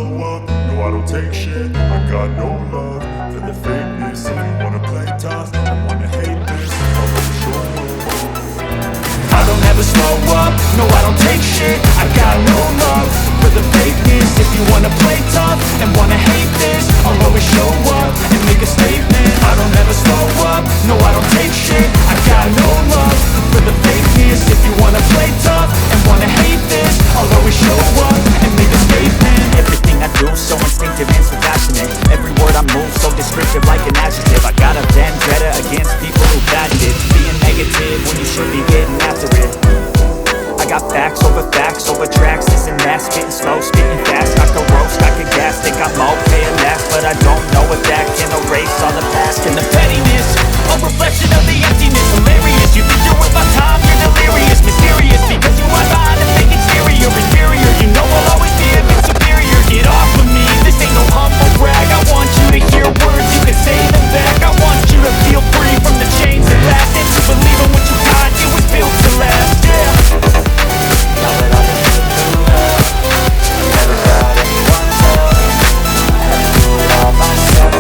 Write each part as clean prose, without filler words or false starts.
slow up, no I don't take shit. I got no love for the fakeness. If you wanna play tough and wanna hate this, I'll never show up. I don't ever slow up, no I don't take shit. I got no love for the fakeness. If you wanna play tough and wanna hate this, I'll always show up and make a statement. I don't ever slow up, no I don't take shit. I got no love for the fakeness. If you wanna play tough and wanna hate this, I'll always show up and make a statement. Everything I do so instinctive and so passionate. Every word I move so descriptive like an adjective. I got a vendetta against people who patent it. Being negative when you should be getting after it. I got facts over tracks. This and that, spitting slow, spitting fast. I could roast, I could gas, think I'm okay at last, but I don't know if that can erase all the past. And the pettiness, a reflection of the emptiness. Hilarious, you think you're worth my time, you're delirious. Mysterious, because you are behind a fake exterior. Inferior, you know I'll always be a bit superior. Get off of me, this ain't no humble brag. I want you to hear words, you can say them back. I want you to feel free from the chains that last, and to believe in what you got, it was built to last, yeah. Now that I've been through hell, never got anyone's help. I had to do it all myself.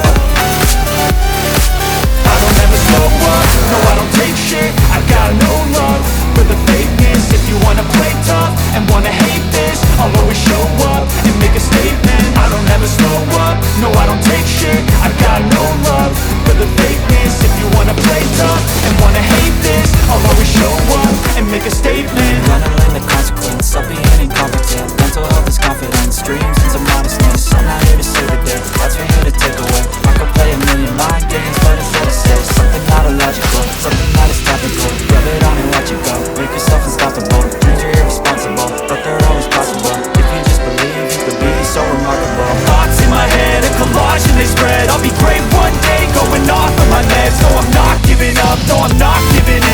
I don't ever slow up, no I don't take shit. I got no love for the fakeness. If you wanna play tough and wanna hate this, I'll always show up and make a statement. I don't ever slow up, no I don't take shit. I got no love for the fakeness. If you wanna play tough and wanna hate this, I'll always show up and make a statement. Gonna learn the consequence of being incompetent. Mental health is confidence, dreams and some modestness. I'm not here to save the day, that's for you to take away. I could play a million mind games, but instead I say something not illogical, something that is topical. Rub it on and let you go, make yourself unstoppable. Dreams are irresponsible, but they're always possible. If you just believe, you could be so remarkable. Thoughts in my head, a collage and they spread. I'll be great one day, going off of my meds. No, I'm not giving up, no, I'm not giving in.